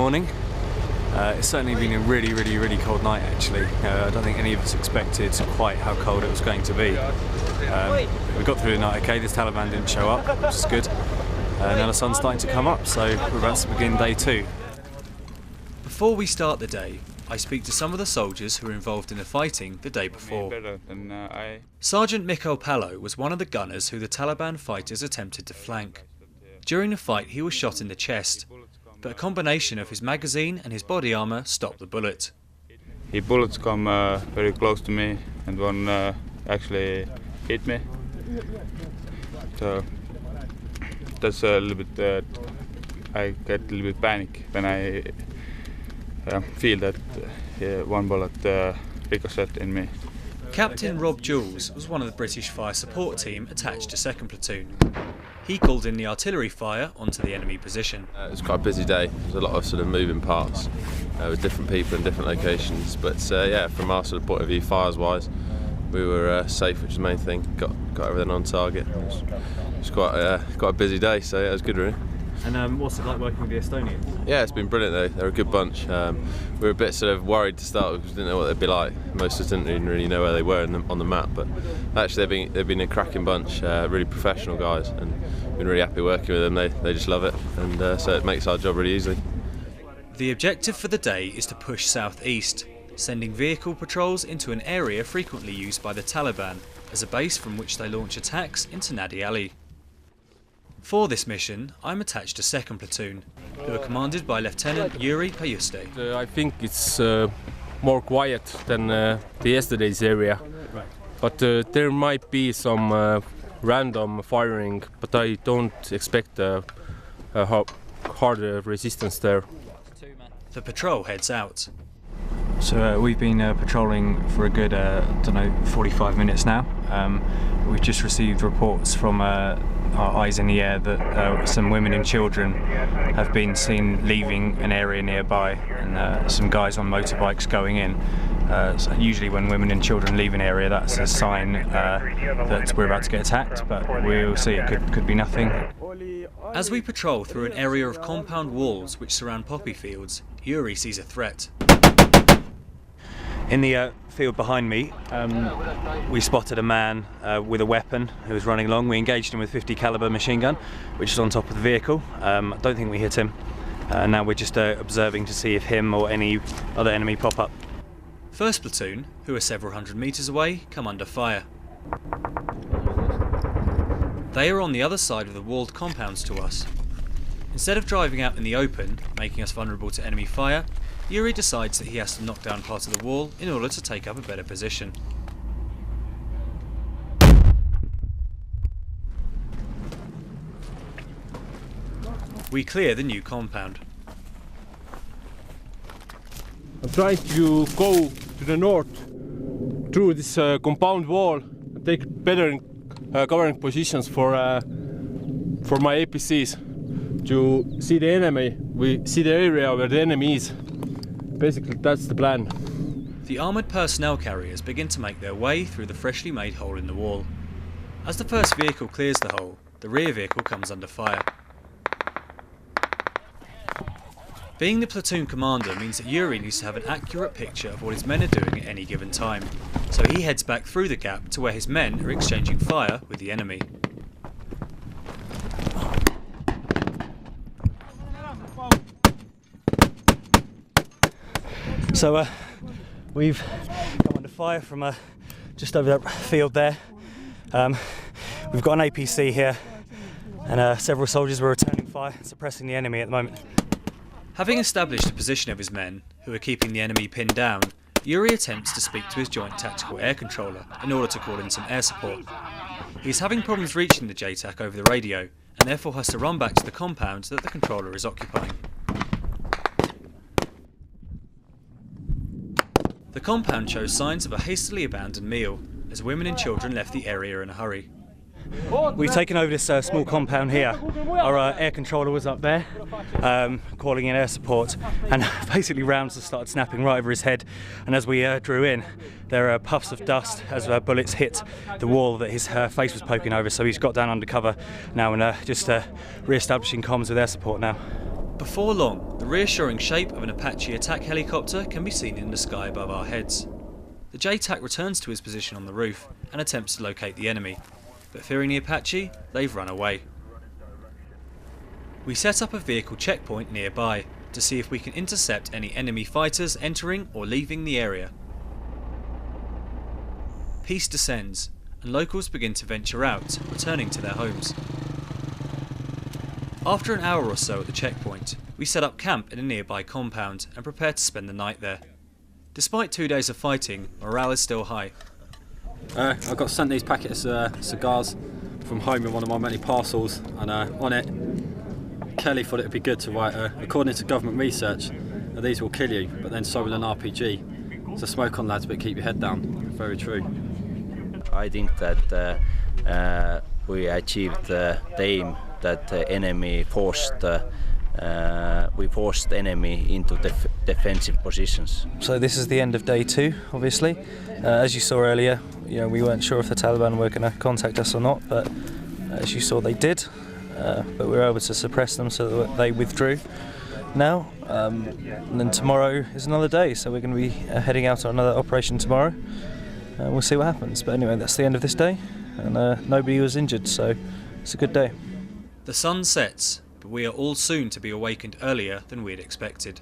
morning. It's certainly been a really cold night actually. I don't think any of us expected quite how cold it was going to be. We got through the night okay, this Taliban didn't show up, which is good. Now the sun's starting to come up, so we're about to begin day 2. Before we start the day, I speak to some of the soldiers who were involved in the fighting the day before. Sergeant Mikhail Palo was one of the gunners who the Taliban fighters attempted to flank. During the fight he was shot in the chest, but a combination of his magazine and his body armour stopped the bullet. The bullets come very close to me and one actually hit me. So that's a little bit, I get a little bit panic when I feel that one bullet ricocheted in me. Captain Rob Jules was one of the British fire support team attached to 2nd Platoon. He called in the artillery fire onto the enemy position. It was quite a busy day. There was a lot of sort of moving parts with different people in different locations. But yeah, from our sort of point of view, fires-wise, we were safe, which is the main thing. Got everything on target. It was quite a busy day, so yeah, it was good really. And what's it like working with the Estonians? Yeah, it's been brilliant though. They're a good bunch. We were a bit sort of worried to start with because we didn't know what they'd be like. Most of us didn't even really know where they were on the map, but actually they've been a cracking bunch, really professional guys, and we've been really happy working with them. They just love it, and so it makes our job really easy. The objective for the day is to push southeast, sending vehicle patrols into an area frequently used by the Taliban as a base from which they launch attacks into Nadi Ali. For this mission, I'm attached to 2nd Platoon, who are commanded by Lieutenant Yuri Payuste. I think it's more quiet than the yesterday's area, Right. but there might be some random firing, but I don't expect a hard resistance there. The patrol heads out. So we've been patrolling for a good, 45 minutes now. We've just received reports from our eyes in the air that some women and children have been seen leaving an area nearby, and some guys on motorbikes going in. So usually when women and children leave an area, that's a sign that we're about to get attacked, but we'll see, it could be nothing. As we patrol through an area of compound walls which surround poppy fields, Yuri sees a threat. In the field behind me, we spotted a man with a weapon who was running along. We engaged him with a 50 caliber machine gun, which is on top of the vehicle. I don't think we hit him. Now we're just observing to see if him or any other enemy pop up. 1st Platoon, who are several hundred metres away, come under fire. They are on the other side of the walled compounds to us. Instead of driving out in the open, making us vulnerable to enemy fire, Yuri decides that he has to knock down part of the wall in order to take up a better position. We clear the new compound. I'm trying to go to the north through this compound wall and take better covering positions for my APCs to see the enemy. We see the area where the enemy is. Basically, that's the plan. The armoured personnel carriers begin to make their way through the freshly made hole in the wall. As the first vehicle clears the hole, the rear vehicle comes under fire. Being the platoon commander means that Yuri needs to have an accurate picture of what his men are doing at any given time, so he heads back through the gap to where his men are exchanging fire with the enemy. So we've come under fire from just over that field there. We've got an APC here, and several soldiers were returning fire, suppressing the enemy at the moment. Having established the position of his men, who are keeping the enemy pinned down, Yuri attempts to speak to his Joint Tactical Air Controller in order to call in some air support. He's having problems reaching the JTAC over the radio, and therefore has to run back to the compound that the controller is occupying. The compound shows signs of a hastily abandoned meal, as women and children left the area in a hurry. We've taken over this small compound here. Our air controller was up there, calling in air support, and basically rounds have started snapping right over his head, and as we drew in, there are puffs of dust as bullets hit the wall that his face was poking over, so he's got down under cover now and just re-establishing comms with air support now. Before long, the reassuring shape of an Apache attack helicopter can be seen in the sky above our heads. The JTAC returns to his position on the roof and attempts to locate the enemy, but fearing the Apache, they've run away. We set up a vehicle checkpoint nearby to see if we can intercept any enemy fighters entering or leaving the area. Peace descends, and locals begin to venture out, returning to their homes. After an hour or so at the checkpoint, we set up camp in a nearby compound and prepare to spend the night there. Despite 2 days of fighting, morale is still high. I got sent these packets of cigars from home in one of my many parcels, and on it, Kelly thought it would be good to write, according to government research, these will kill you, but then so will an RPG. So smoke on, lads, but keep your head down. Very true. I think that we achieved the aim that the enemy we forced the enemy into defensive positions. So this is the end of day 2, obviously. As you saw earlier, we weren't sure if the Taliban were going to contact us or not, but as you saw they did. But we were able to suppress them so that they withdrew now. And then tomorrow is another day, so we're going to be heading out on another operation tomorrow. We'll see what happens. But anyway, that's the end of this day, and nobody was injured, so it's a good day. The sun sets, but we are all soon to be awakened earlier than we had expected.